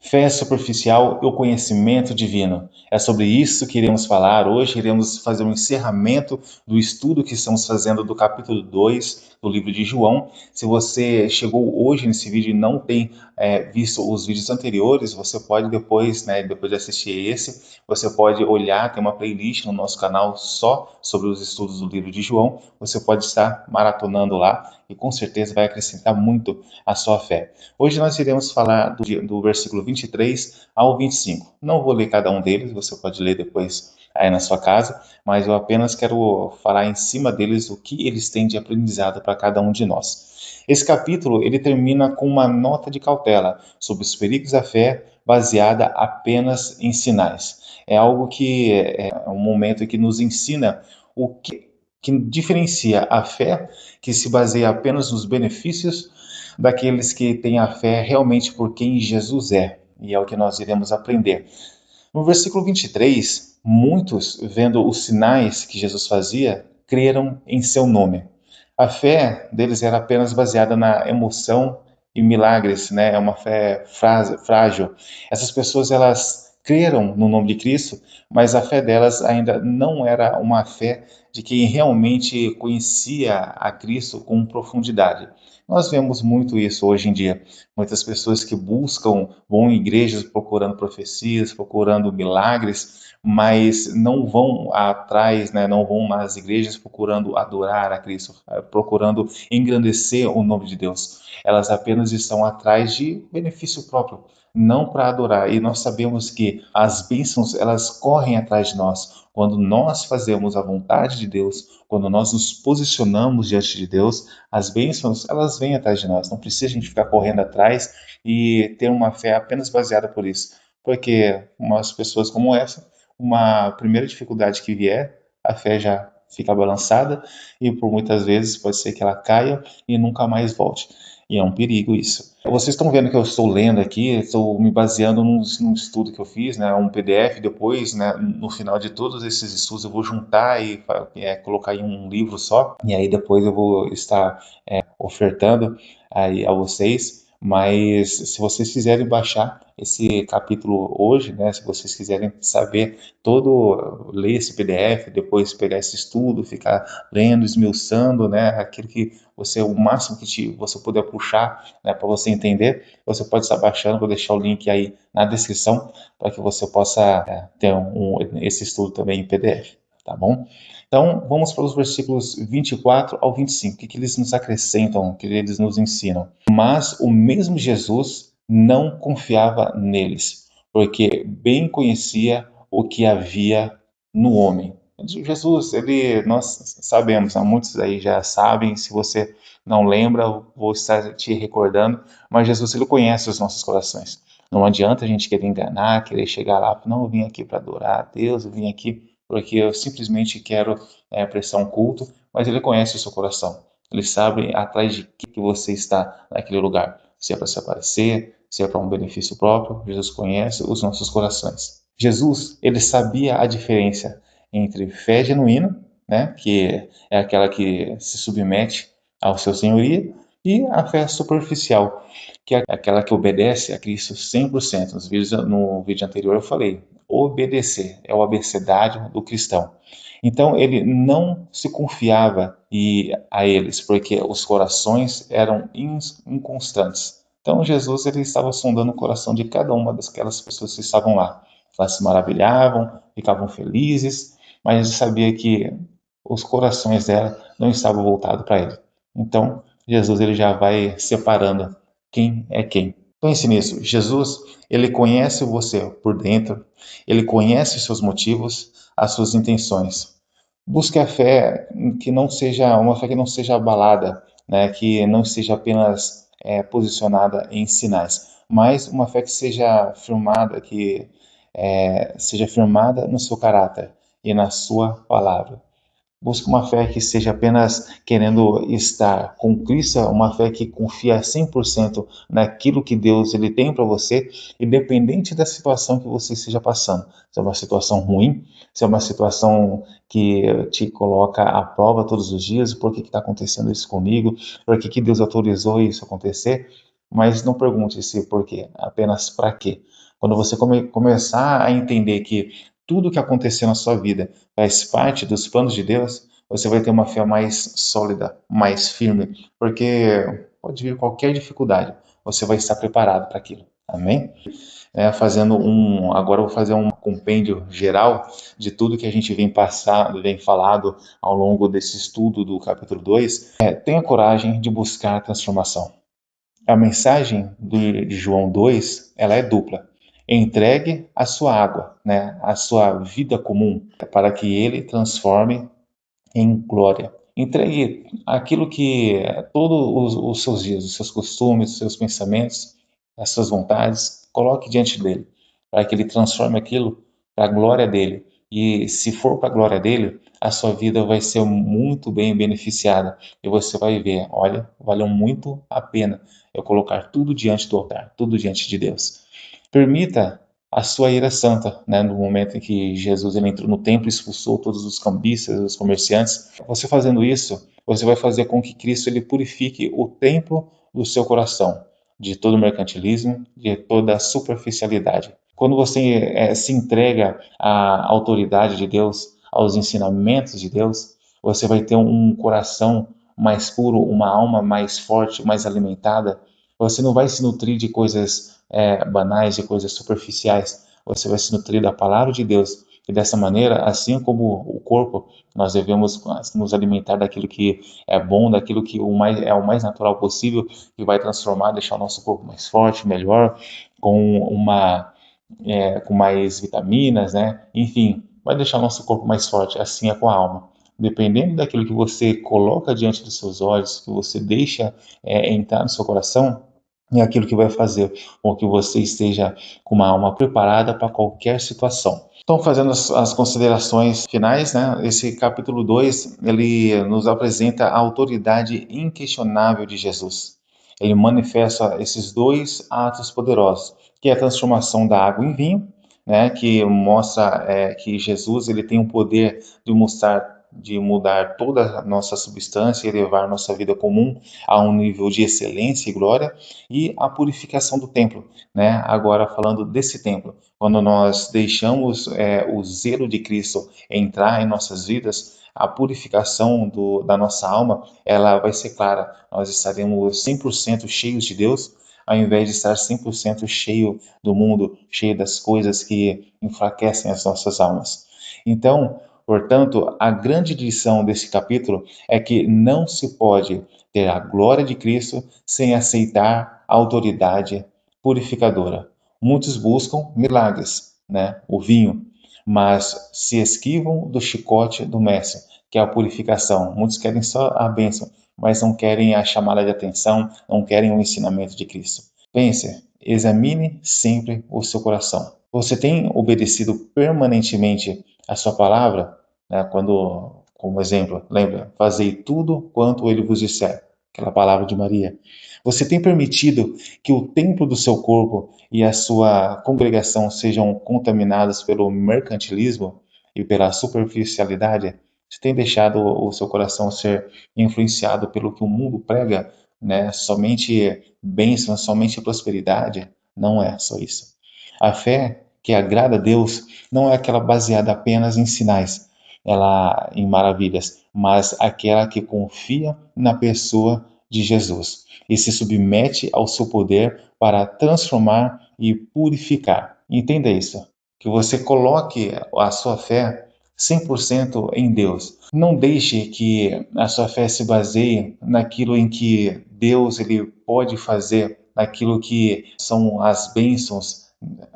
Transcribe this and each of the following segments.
Fé superficial e o conhecimento divino. É sobre isso que iremos falar hoje. Iremos fazer um encerramento do estudo que estamos fazendo do capítulo 2 do livro de João. Se você chegou hoje nesse vídeo e não tem visto os vídeos anteriores, você pode depois, depois de assistir esse, você pode olhar, tem uma playlist no nosso canal só sobre os estudos do livro de João. Você pode estar maratonando lá e com certeza vai acrescentar muito à sua fé. Hoje nós iremos falar do versículo 23 ao 25. Não vou ler cada um deles, você pode ler depois aí na sua casa, mas eu apenas quero falar em cima deles o que eles têm de aprendizado para cada um de nós. Esse capítulo ele termina com uma nota de cautela sobre os perigos da fé baseada apenas em sinais. É algo que é um momento que nos ensina o que diferencia a fé que se baseia apenas nos benefícios daqueles que têm a fé realmente por quem Jesus é. E é o que nós iremos aprender. No versículo 23, muitos, vendo os sinais que Jesus fazia, creram em seu nome. A fé deles era apenas baseada na emoção e milagres, né? É uma fé frágil. Essas pessoas, elas creram no nome de Cristo, mas a fé delas ainda não era uma fé de quem realmente conhecia a Cristo com profundidade. Nós vemos muito isso hoje em dia. Muitas pessoas que vão em igrejas procurando profecias, procurando milagres, mas não vão atrás, né, não vão nas igrejas procurando adorar a Cristo, procurando engrandecer o nome de Deus. Elas apenas estão atrás de benefício próprio, não para adorar. E nós sabemos que as bênçãos, elas correm atrás de nós. Quando nós fazemos a vontade de Deus, quando nós nos posicionamos diante de Deus, as bênçãos, elas vêm atrás de nós. Não precisa a gente ficar correndo atrás e ter uma fé apenas baseada por isso. Porque umas pessoas como essa, uma primeira dificuldade que vier, a fé já fica balançada e por muitas vezes pode ser que ela caia e nunca mais volte. E é um perigo isso. Vocês estão vendo que eu estou lendo aqui, estou me baseando num estudo que eu fiz, né, um PDF, depois, né, no final de todos esses estudos eu vou juntar e colocar em um livro só, e aí depois eu vou estar ofertando aí a vocês. Mas se vocês quiserem baixar esse capítulo hoje, né, se vocês quiserem saber ler esse PDF, depois pegar esse estudo, ficar lendo, esmiuçando, né, aquilo que o máximo que você puder puxar, né, para você entender, você pode estar baixando, vou deixar o link aí na descrição para que você possa ter esse estudo também em PDF, tá bom? Então, vamos para os versículos 24 ao 25. O que eles nos acrescentam, o que eles nos ensinam? Mas o mesmo Jesus não confiava neles, porque bem conhecia o que havia no homem. Jesus, nós sabemos, muitos aí já sabem, se você não lembra, vou estar te recordando, mas Jesus, ele conhece os nossos corações. Não adianta a gente querer enganar, querer chegar lá, não, eu vim aqui para adorar a Deus, eu vim aqui porque eu simplesmente quero prestar um culto, mas ele conhece o seu coração. Ele sabe atrás de que você está naquele lugar. Se é para se aparecer, se é para um benefício próprio, Jesus conhece os nossos corações. Jesus, ele sabia a diferença entre fé genuína, né, que é aquela que se submete ao seu senhorio, e a fé superficial, que é aquela que obedece a Cristo 100%. No vídeo anterior eu falei, obedecer é o abecedário do cristão. Então ele não se confiava a eles, porque os corações eram inconstantes. Então Jesus ele estava sondando o coração de cada uma daquelas pessoas que estavam lá. Elas se maravilhavam, ficavam felizes, mas ele sabia que os corações dela não estavam voltados para ele. Então Jesus ele já vai separando quem é quem. Pense nisso. Jesus, ele conhece você por dentro, ele conhece os seus motivos, as suas intenções. Busque a fé que não seja uma fé que não seja abalada, né? Que não seja apenas posicionada em sinais, mas uma fé que seja firmada, seja firmada no seu caráter e na sua palavra. Busca uma fé que seja apenas querendo estar com Cristo, uma fé que confia 100% naquilo que Deus ele tem para você, independente da situação que você esteja passando. Se é uma situação ruim, se é uma situação que te coloca à prova todos os dias, por que está acontecendo isso comigo, por que Deus autorizou isso acontecer, mas não pergunte se por quê, apenas para quê. Quando você começar a entender que tudo que aconteceu na sua vida faz parte dos planos de Deus, você vai ter uma fé mais sólida, mais firme, porque pode vir qualquer dificuldade, você vai estar preparado para aquilo. Amém? Agora eu vou fazer um compêndio geral de tudo que a gente vem falado ao longo desse estudo do capítulo 2. Tenha coragem de buscar a transformação. A mensagem de João 2, ela é dupla. Entregue a sua água, né, a sua vida comum, para que ele transforme em glória. Entregue aquilo que todos os seus dias, os seus costumes, os seus pensamentos, as suas vontades, coloque diante dele, para que ele transforme aquilo para a glória dele. E se for para a glória dele, a sua vida vai ser muito bem beneficiada. E você vai ver, olha, valeu muito a pena eu colocar tudo diante do altar, tudo diante de Deus. Permita a sua ira santa, né? No momento em que Jesus ele entrou no templo e expulsou todos os cambistas, os comerciantes. Você fazendo isso, você vai fazer com que Cristo ele purifique o templo do seu coração, de todo o mercantilismo, de toda a superficialidade. Quando você se entrega à autoridade de Deus, aos ensinamentos de Deus, você vai ter um coração mais puro, uma alma mais forte, mais alimentada. Você não vai se nutrir de coisas banais, de coisas superficiais. Você vai se nutrir da palavra de Deus. E dessa maneira, assim como o corpo, nós devemos nos alimentar daquilo que é bom, daquilo que é o mais natural possível, que vai transformar, deixar o nosso corpo mais forte, melhor, com mais vitaminas, né? Enfim, vai deixar o nosso corpo mais forte. Assim é com a alma. Dependendo daquilo que você coloca diante dos seus olhos, que você deixa entrar no seu coração, é aquilo que vai fazer com que você esteja com uma alma preparada para qualquer situação. Então, fazendo as considerações finais, né, esse capítulo 2 ele nos apresenta a autoridade inquestionável de Jesus. Ele manifesta esses dois atos poderosos, que é a transformação da água em vinho, né, que mostra que Jesus ele tem o poder de mudar toda a nossa substância e levar nossa vida comum a um nível de excelência e glória, e a purificação do templo, né? Agora falando desse templo, quando nós deixamos o zelo de Cristo entrar em nossas vidas, a purificação da nossa alma, ela vai ser clara. Nós estaremos 100% cheios de Deus, ao invés de estar 100% cheio do mundo, cheio das coisas que enfraquecem as nossas almas. Então, portanto, a grande lição desse capítulo é que não se pode ter a glória de Cristo sem aceitar a autoridade purificadora. Muitos buscam milagres, né? O vinho, mas se esquivam do chicote do mestre, que é a purificação. Muitos querem só a bênção, mas não querem a chamada de atenção, não querem o ensinamento de Cristo. Pense, examine sempre o seu coração. Você tem obedecido permanentemente a sua palavra? Né? Quando, como exemplo, lembra, fazei tudo quanto ele vos disser. Aquela palavra de Maria. Você tem permitido que o templo do seu corpo e a sua congregação sejam contaminados pelo mercantilismo e pela superficialidade? Você tem deixado o seu coração ser influenciado pelo que o mundo prega, né? Somente bênção, somente prosperidade? Não é só isso. A fé que agrada a Deus não é aquela baseada apenas em sinais, ela em maravilhas, mas aquela que confia na pessoa de Jesus e se submete ao seu poder para transformar e purificar. Entenda isso, que você coloque a sua fé 100% em Deus. Não deixe que a sua fé se baseie naquilo em que Deus ele pode fazer, naquilo que são as bênçãos.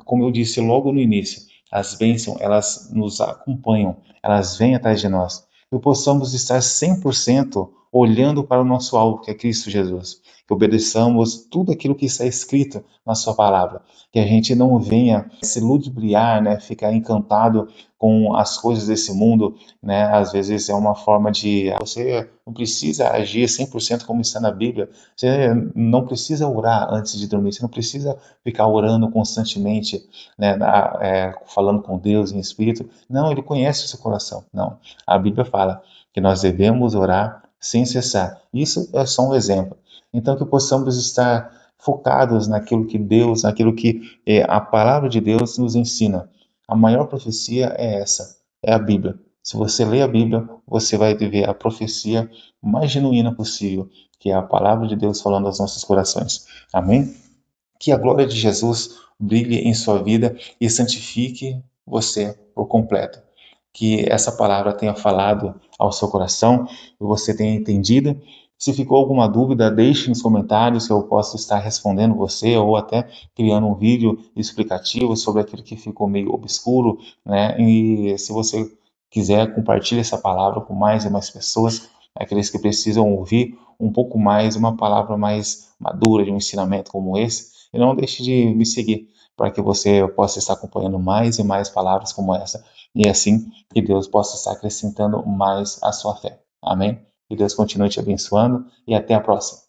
Como eu disse logo no início, as bênçãos elas nos acompanham, elas vêm atrás de nós. Que possamos estar 100% olhando para o nosso alvo, que é Cristo Jesus. Que obedeçamos tudo aquilo que está escrito na sua palavra. Que a gente não venha se ludibriar, né, ficar encantado com as coisas desse mundo, né? Às vezes é uma forma de você não precisa agir 100% como está na Bíblia. Você não precisa orar antes de dormir, você não precisa ficar orando constantemente, né, falando com Deus em espírito. Não, ele conhece o seu coração. Não. A Bíblia fala que nós devemos orar sem cessar. Isso é só um exemplo. Então, que possamos estar focados naquilo que Deus, naquilo que a palavra de Deus nos ensina. A maior profecia é essa, é a Bíblia. Se você lê a Bíblia, você vai ver a profecia mais genuína possível, que é a palavra de Deus falando aos nossos corações. Amém? Que a glória de Jesus brilhe em sua vida e santifique você por completo. Que essa palavra tenha falado ao seu coração e você tenha entendido. Se ficou alguma dúvida, deixe nos comentários que eu posso estar respondendo você ou até criando um vídeo explicativo sobre aquilo que ficou meio obscuro, né? E se você quiser, compartilhe essa palavra com mais e mais pessoas, aqueles que precisam ouvir um pouco mais, uma palavra mais madura de um ensinamento como esse. E não deixe de me seguir para que você possa estar acompanhando mais e mais palavras como essa. E assim que Deus possa estar acrescentando mais a sua fé. Amém? Que Deus continue te abençoando e até a próxima.